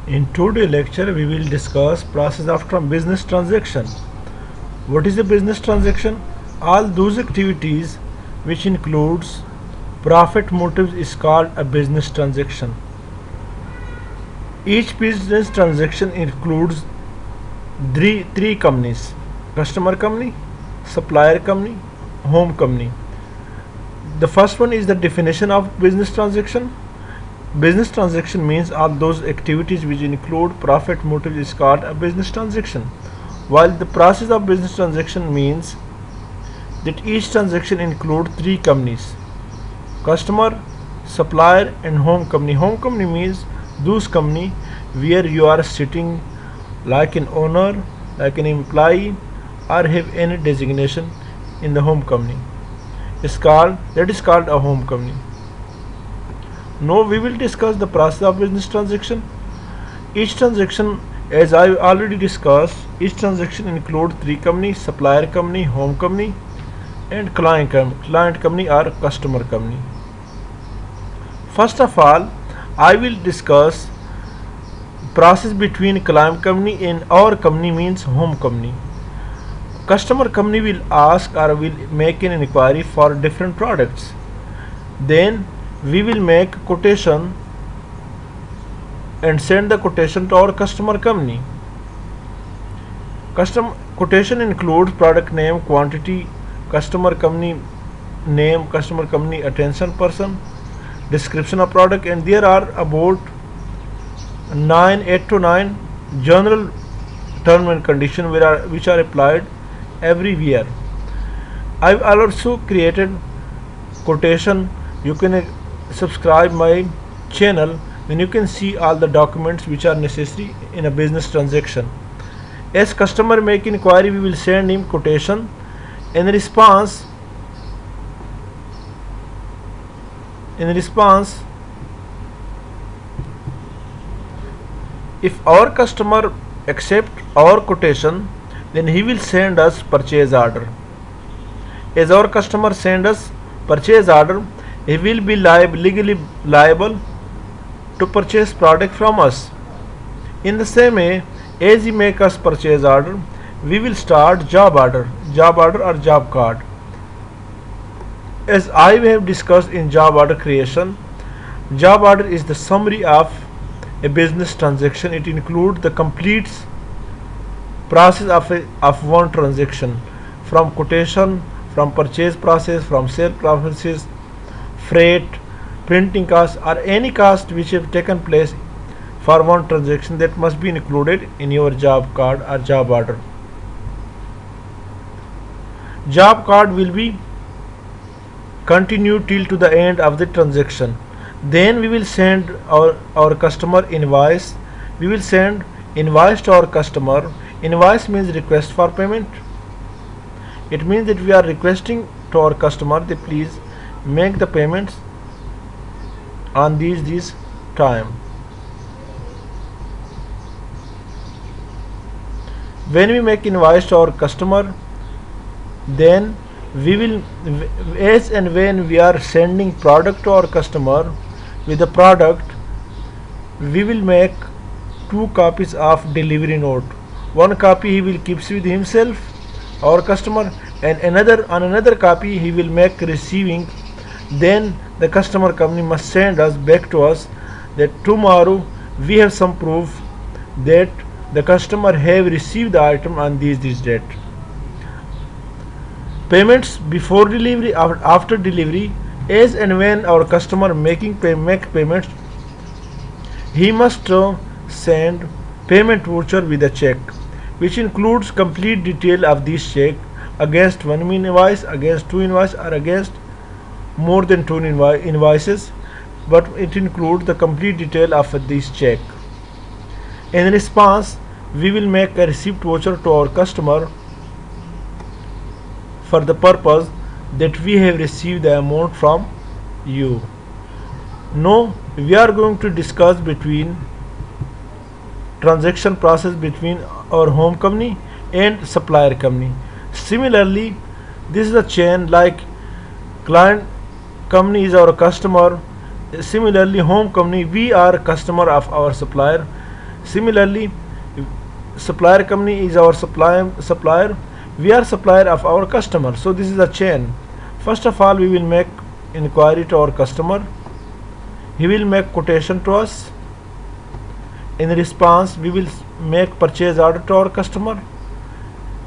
In today's lecture, we will discuss process after a business transaction. What is a business transaction? All those activities which includes profit motives is called a business transaction. Each business transaction includes three companies: customer company, supplier company, home company. The first one is the definition of business transaction. Business transaction means all those activities which include profit motive is called a business transaction. While the process of business transaction means that each transaction include three companies: customer, supplier and home company. Home company means those company where you are sitting like an owner, like an employee or have any designation in the home company. That is called a home company. Now we will discuss the process of business transaction. Each transaction, as I already discussed, each transaction includes three companies: supplier company, home company and client company or customer company. First of all, I will discuss process between client company and our company means home company. Customer company will ask or will make an inquiry for different products. Then we will make quotation and send the quotation to our customer company. Custom quotation includes product name, quantity, customer company name, customer company attention person, description of product, and there are about 8 to 9 general term and condition which are applied everywhere. I've also created quotation. You can subscribe my channel, then you can see all the documents which are necessary in a business transaction. As customer make inquiry, we will send him quotation. In response, if our customer accept our quotation, then he will send us purchase order. As our customer send us purchase order, he will be legally liable to purchase product from us. In the same way, as he make us purchase order, we will start job order or job card. As I have discussed in job order creation, job order is the summary of a business transaction. It includes the complete process of one transaction, from quotation, from purchase process, from sale processes, freight, printing cost or any cost which have taken place for one transaction that must be included in your job card or job order. Job card will be continued till to the end of the transaction. Then we will send our customer invoice. We will send invoice to our customer. Invoice means request for payment. It means that we are requesting to our customer that please make the payments on these time. When we make invoice to our customer, then we will, as and when we are sending product to our customer with the product, we will make two copies of delivery note. One copy he will keep with himself, our customer, and another copy he will make receiving. Then the customer company must send us back to us that tomorrow we have some proof that the customer have received the item on this date. Payments before delivery, after delivery, as and when our customer make payments, he must send payment voucher with a check, which includes complete detail of this check against one invoice, against two invoices, or against more than two invoices, but it includes the complete detail of this check. In response, we will make a receipt voucher to our customer for the purpose that we have received the amount from you. Now we are going to discuss between transaction process between our home company and supplier company. Similarly, this is a chain like client company is our customer. Similarly, home company, we are customer of our supplier. Similarly, supplier company is our supplier. We are supplier of our customer. So this is a chain. First of all, we will make inquiry to our customer. He will make quotation to us. In response, we will make purchase order to our customer.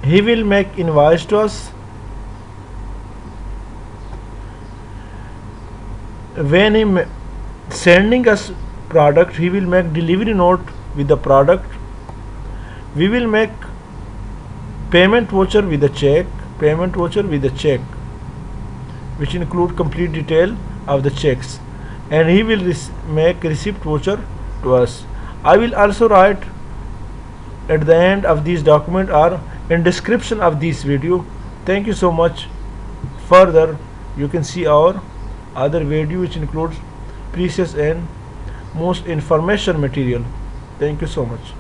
He will make invoice to us. When he sending us product, he will make delivery note with the product. We will make payment voucher with a check, which include complete detail of the checks, and he will make receipt voucher to us. I will also write at the end of this document or in description of this video. Thank you so much. Further, you can see our other video which includes precious and most information material. Thank you so much.